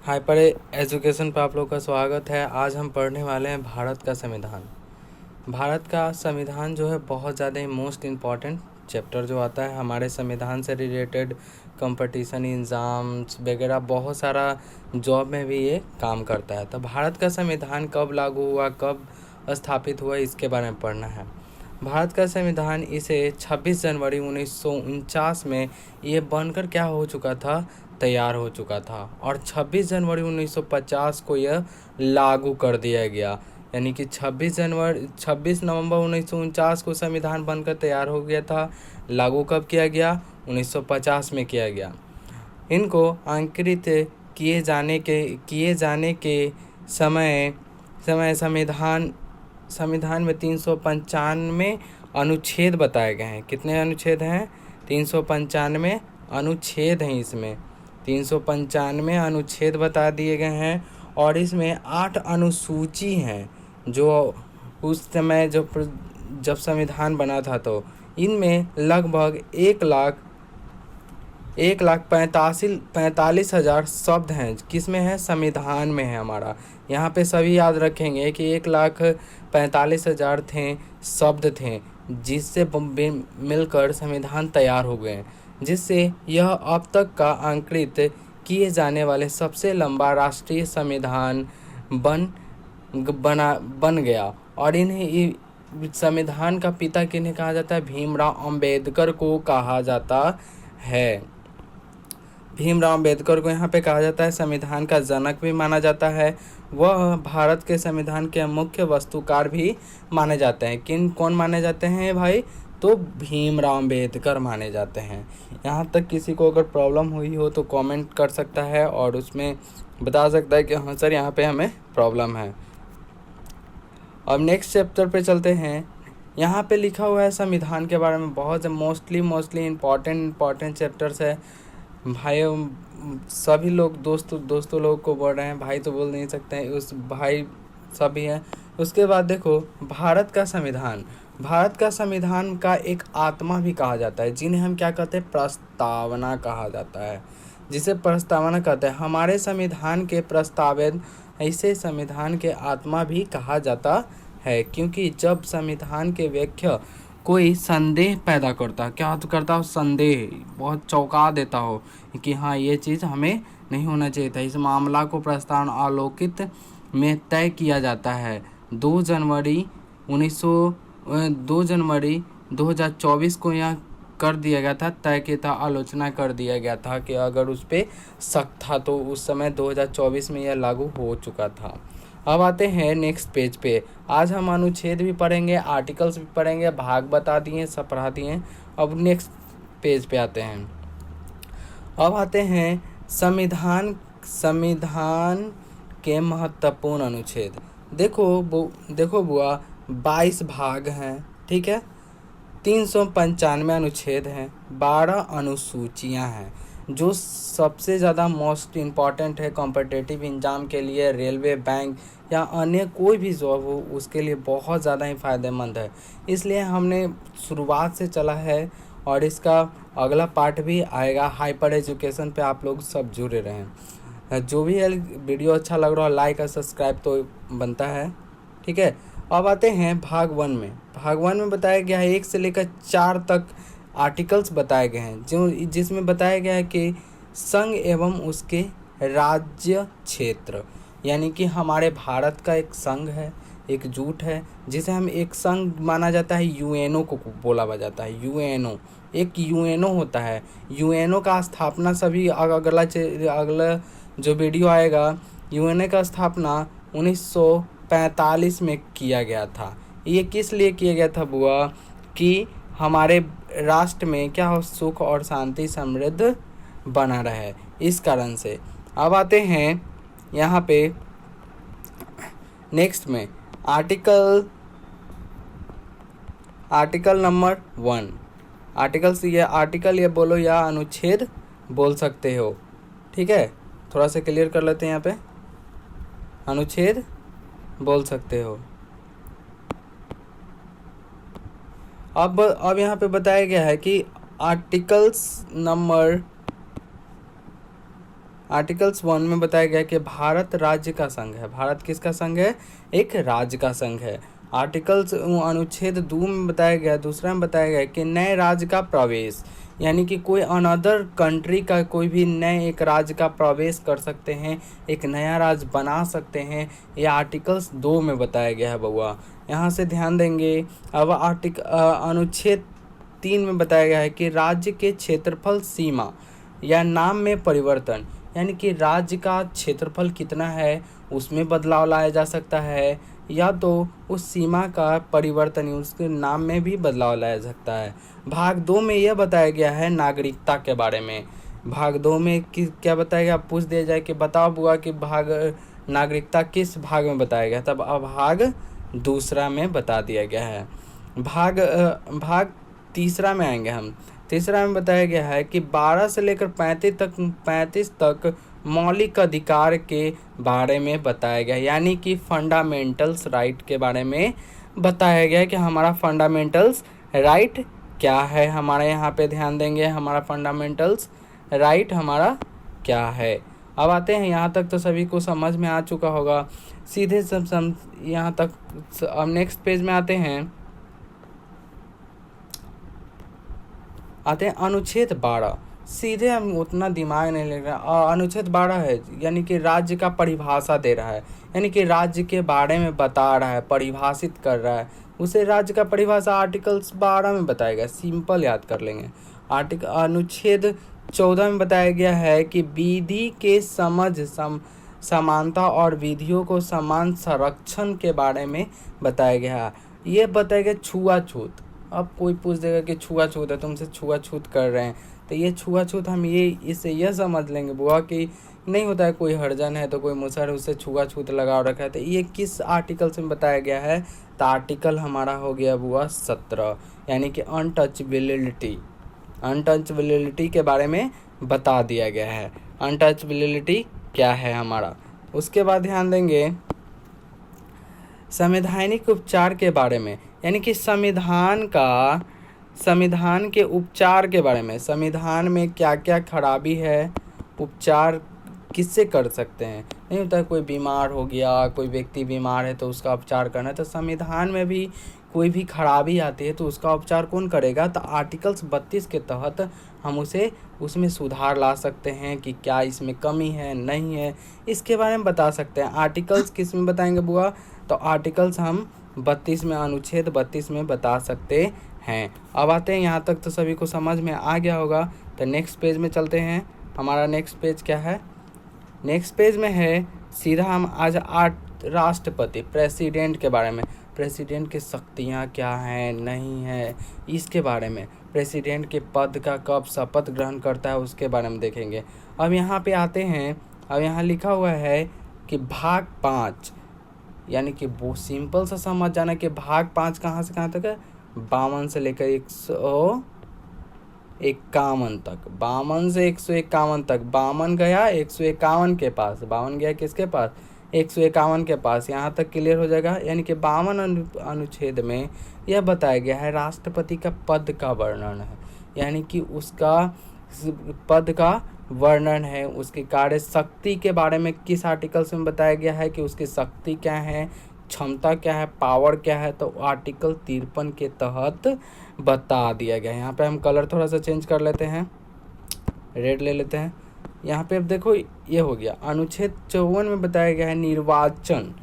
Hyper education पर आप लोग का स्वागत है। आज हम पढ़ने वाले हैं भारत का संविधान। भारत का संविधान जो है बहुत ज़्यादा ही मोस्ट इम्पॉर्टेंट चैप्टर जो आता है हमारे संविधान से रिलेटेड कंपटीशन एग्ज़ाम्स वगैरह बहुत सारा जॉब में भी ये काम करता है। तो भारत का संविधान कब लागू हुआ, कब स्थापित हुआ, इसके बारे में पढ़ना है। भारत का संविधान इसे 26 जनवरी 1949 में ये बनकर क्या हो चुका था, तैयार हो चुका था और 26 जनवरी 1950 को यह लागू कर दिया गया। यानी कि 26 नवंबर 1949 को संविधान बनकर तैयार हो गया था। लागू कब किया गया? 1950 में किया गया। इनको अंकित किए जाने के समय संविधान में 395 अनुच्छेद बताए गए हैं। कितने अनुच्छेद हैं? 395 अनुच्छेद हैं। इसमें 395 अनुच्छेद बता दिए गए हैं और इसमें 8 अनुसूची हैं जो उस समय जब संविधान बना था तो इनमें लगभग 1,45,000 शब्द हैं। किस में है? संविधान में है हमारा। यहाँ पे सभी याद रखेंगे कि 1,45,000 शब्द थे जिससे मिलकर संविधान तैयार हो गए, जिससे यह अब तक का अंकित किए जाने वाले सबसे लंबा राष्ट्रीय संविधान बन गया। और इन्हें संविधान का पिता किन्हें कहा जाता है? भीमराव अंबेडकर को कहा जाता है। भीमराव अंबेडकर को यहाँ पे कहा जाता है संविधान का जनक भी माना जाता है। वह भारत के संविधान के मुख्य वस्तुकार भी माने जाते हैं। कौन माने जाते हैं भाई? तो भीमराव अंबेडकर माने जाते हैं। यहाँ तक किसी को अगर प्रॉब्लम हुई हो तो कमेंट कर सकता है और उसमें बता सकता है कि हाँ सर यहाँ पे हमें प्रॉब्लम है। अब नेक्स्ट चैप्टर पे चलते हैं। यहाँ पे लिखा हुआ है संविधान के बारे में बहुत मोस्टली इम्पॉर्टेंट चैप्टर्स है भाई। सभी लोग दोस्तों लोग को बोल रहे हैं, भाई तो बोल नहीं सकते हैं, उस भाई सभी हैं। उसके बाद देखो भारत का संविधान का एक आत्मा भी कहा जाता है, जिन्हें हम क्या कहते हैं? प्रस्तावना कहा जाता है, जिसे प्रस्तावना कहते हैं। हमारे संविधान के प्रस्तावित ऐसे संविधान के आत्मा भी कहा जाता है, क्योंकि जब संविधान के व्याख्या कोई संदेह पैदा करता, क्या करता हो? संदेह, बहुत चौंका देता हो कि हाँ ये चीज़ हमें नहीं होना चाहिए था, इस मामला को प्रस्तावना आलोकित में तय किया जाता है। 2 जनवरी 2024 को यह कर दिया गया था, तय किया था, आलोचना कर दिया गया था कि अगर उस पर शक था तो उस समय 2024 में यह लागू हो चुका था। अब आते हैं नेक्स्ट पेज पे। आज हम अनुच्छेद भी पढ़ेंगे, आर्टिकल्स भी पढ़ेंगे, भाग बता दिए, सब पढ़ा दिए। अब नेक्स्ट पेज पे आते हैं। अब आते हैं संविधान के महत्वपूर्ण अनुच्छेद। देखो बुआ, 22 भाग हैं, ठीक है। 395 अनुच्छेद हैं, 12 अनुसूचियां हैं, जो सबसे ज़्यादा मोस्ट इम्पॉर्टेंट है कॉम्पिटिटिव एग्जाम के लिए। रेलवे, बैंक या अन्य कोई भी जॉब हो उसके लिए बहुत ज़्यादा ही फ़ायदेमंद है। इसलिए हमने शुरुआत से चला है और इसका अगला पार्ट भी आएगा। हाइपर एजुकेशन पे आप लोग सब जुड़े रहें। जो भी है वीडियो अच्छा लग रहा है लाइक और सब्सक्राइब तो बनता है, ठीक है। अब आते हैं भाग 1 में। भाग 1 में बताया गया है 1 से लेकर 4 तक आर्टिकल्स बताए गए हैं, जिसमें बताया गया है कि संघ एवं उसके राज्य क्षेत्र, यानी कि हमारे भारत का एक संघ है, एकजुट है, जिसे हम एक संघ माना जाता है। यूएनओ को बोला जाता है। यूएनओ एक यूएनओ होता है। यूएनओ का स्थापना सभी अगला जो वीडियो आएगा, यूएनओ का स्थापना 1945 में किया गया था। ये किस लिए किया गया था बुआ? कि हमारे राष्ट्र में क्या हो, सुख और शांति समृद्ध बना रहे, इस कारण से। अब आते हैं यहाँ पे नेक्स्ट में आर्टिकल नंबर 1। आर्टिकल ये बोलो या अनुच्छेद बोल सकते हो, ठीक है। थोड़ा सा क्लियर कर लेते हैं। यहाँ पे अनुच्छेद बोल सकते हो। अब यहाँ पे बताया गया है कि आर्टिकल्स 1 में बताया गया कि भारत राज्य का संघ है। भारत किसका संघ है? एक राज्य का संघ है। आर्टिकल्स अनुच्छेद 2 में बताया गया, दूसरा में बताया गया कि नए राज्य का प्रवेश, यानी कि कोई अनदर कंट्री का कोई भी नए एक राज्य का प्रवेश कर सकते हैं, एक नया राज्य बना सकते हैं। ये आर्टिकल्स 2 में बताया गया है बउआ, यहाँ से ध्यान देंगे। अब अनुच्छेद 3 में बताया गया है कि राज्य के क्षेत्रफल सीमा या नाम में परिवर्तन, यानी कि राज्य का क्षेत्रफल कितना है उसमें बदलाव लाया जा सकता है, या तो उस सीमा का परिवर्तन, उसके नाम में भी बदलाव लाया जा सकता है। भाग 2 में यह बताया गया है नागरिकता के बारे में। भाग 2 में क्या बताया गया? पूछ दिया जाए कि बताओ बुआ कि भाग नागरिकता किस भाग में बताया गया, तब अब भाग दूसरा में बता दिया गया है। भाग तीसरा में आएंगे हम। तीसरा में बताया गया है कि 12 से लेकर 35 तक मौलिक अधिकार के बारे में बताया गया, यानी कि फंडामेंटल्स राइट के बारे में बताया गया कि हमारा फंडामेंटल्स राइट क्या है। हमारे यहाँ पे ध्यान देंगे, हमारा फंडामेंटल्स राइट हमारा क्या है। अब आते हैं, यहाँ तक तो सभी को समझ में आ चुका होगा। सीधे सब यहाँ तक। अब नेक्स्ट पेज में आते हैं अनुच्छेद 12। सीधे हम उतना दिमाग नहीं ले रहे। अनुच्छेद 12 है, यानी कि राज्य का परिभाषा दे रहा है, यानी कि राज्य के बारे में बता रहा है, परिभाषित कर रहा है। उसे राज्य का परिभाषा आर्टिकल्स 12 में बताया गया, सिंपल याद कर लेंगे। अनुच्छेद 14 में बताया गया है कि विधि के समानता और विधियों को समान संरक्षण के बारे में बताया गया है। ये बताया गया छुआछूत। अब कोई पूछ देगा कि छुआछूत है, तुमसे छुआछूत कर रहे हैं, तो ये छुआछूत हम इससे यह समझ लेंगे बुआ कि नहीं होता है, कोई हरिजन है तो कोई मुसहर है, उससे छुआछूत लगाव रखा है। तो ये किस आर्टिकल से बताया गया है? तो आर्टिकल हमारा हो गया बुआ 17, यानी कि अनटचबिलिटी के बारे में बता दिया गया है। अनटचबिलिटी क्या है हमारा। उसके बाद ध्यान देंगे संवैधानिक उपचार के बारे में, यानी कि संविधान के उपचार के बारे में। संविधान में क्या क्या खराबी है, उपचार किससे कर सकते हैं। नहीं होता है कोई बीमार हो गया, कोई व्यक्ति बीमार है तो उसका उपचार करना है, तो संविधान में भी कोई भी खराबी आती है तो उसका उपचार कौन करेगा? तो आर्टिकल्स 32 के तहत हम उसमें सुधार ला सकते हैं कि क्या इसमें कमी है, नहीं है, इसके बारे में बता सकते हैं। आर्टिकल्स किस में बताएंगे बुआ? तो आर्टिकल्स हम 32 में, अनुच्छेद 32 में बता सकते हैं। अब आते हैं, यहाँ तक तो सभी को समझ में आ गया होगा। तो नेक्स्ट पेज में चलते हैं। हमारा नेक्स्ट पेज क्या है? नेक्स्ट पेज में है सीधा हम आज राष्ट्रपति, प्रेसिडेंट के बारे में। प्रेसिडेंट की शक्तियाँ क्या हैं, नहीं है, इसके बारे में। प्रेसिडेंट के पद का कब शपथ ग्रहण करता है उसके बारे में देखेंगे। अब यहाँ पे आते हैं, अब यहाँ लिखा हुआ है कि भाग 5, यानी कि वो सिंपल सा समझ जाना कि भाग 5 कहाँ से कहाँ तक है? 52 से लेकर 151 तक। 52 से 151 तक। 52 गया 151 के पास, 52 गया किसके पास? 151 के पास। यहाँ तक क्लियर हो जाएगा। यानी कि 52 अनुच्छेद में यह बताया गया है राष्ट्रपति का पद का वर्णन है, यानी कि उसका पद का वर्णन है। उसकी कार्य शक्ति के बारे में किस आर्टिकल में बताया गया है कि उसकी शक्ति क्या है, क्षमता क्या है, पावर क्या है? तो आर्टिकल 53 के तहत बता दिया गया है। यहाँ पे हम कलर थोड़ा सा चेंज कर लेते हैं, रेड ले लेते हैं। यहाँ पे अब देखो ये हो गया। अनुच्छेद 54 में बताया गया है निर्वाचन।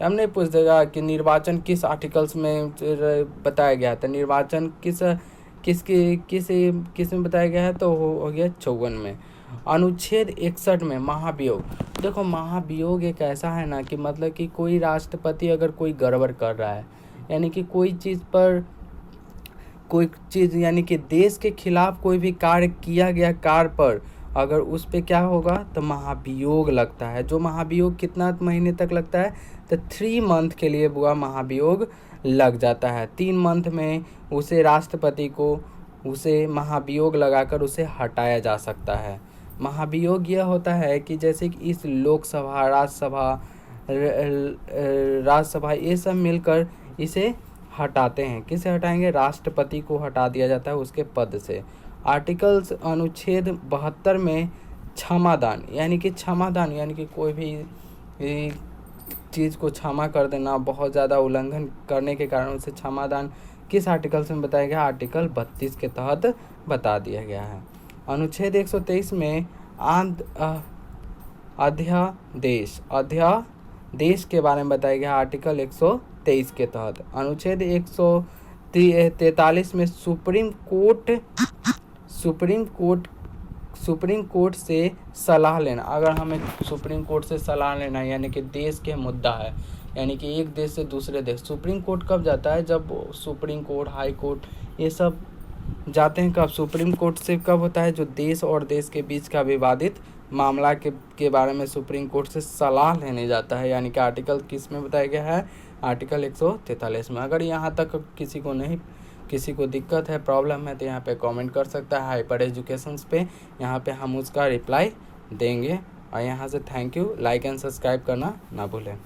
हम नहीं पूछ देगा कि निर्वाचन किस आर्टिकल्स में बताया गया था, निर्वाचन किस में बताया गया है, तो हो गया 54 में। अनुच्छेद 61 में महाभियोग। देखो महाभियोग एक ऐसा है ना कि मतलब कि कोई राष्ट्रपति अगर कोई गड़बड़ कर रहा है, यानी कि कोई चीज़ यानी कि देश के खिलाफ कोई भी कार्य किया गया कार्य पर अगर उस पे क्या होगा तो महाभियोग लगता है। जो महाभियोग कितना महीने तक लगता है? तो 3 मंथ के लिए बुआ महाभियोग लग जाता है। 3 मंथ में उसे राष्ट्रपति को उसे महाभियोग लगाकर उसे हटाया जा सकता है। महाभियोग यह होता है कि जैसे कि इस लोकसभा, राज्यसभा ये सब मिलकर इसे हटाते हैं। किसे हटाएंगे? राष्ट्रपति को हटा दिया जाता है उसके पद से। आर्टिकल्स अनुच्छेद 72 में क्षमादान, यानी कि क्षमादान यानी कि कोई भी चीज़ को क्षमा कर देना, बहुत ज़्यादा उल्लंघन करने के कारण उसे क्षमादान किस आर्टिकल में बताया गया? आर्टिकल 32 के तहत बता दिया गया है। अनुच्छेद 123 में अध्यादेश के बारे में बताया गया आर्टिकल 123 के तहत। अनुच्छेद 143 में सुप्रीम कोर्ट से सलाह लेना, अगर हमें सुप्रीम कोर्ट से सलाह लेना यानी कि देश के मुद्दा है, यानी कि एक देश से दूसरे देश, सुप्रीम कोर्ट कब जाता है? जब सुप्रीम कोर्ट, हाई कोर्ट ये सब जाते हैं। कब? सुप्रीम कोर्ट से कब होता है? जो देश और देश के बीच का विवादित मामला के बारे में सुप्रीम कोर्ट से सलाह लेने जाता है, यानी कि आर्टिकल किस में बताया गया है? आर्टिकल 143 में। अगर यहाँ तक किसी को दिक्कत है, प्रॉब्लम है, तो यहाँ पे कमेंट कर सकता है हाइपर एजुकेशंस पे, यहाँ पे हम उसका रिप्लाई देंगे। और यहाँ से thank you, like and subscribe करना ना भूलें।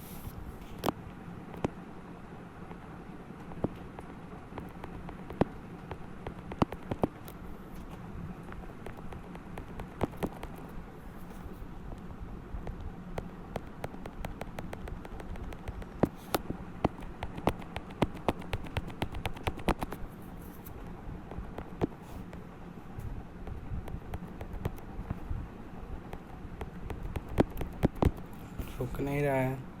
रुक नहीं रहा है।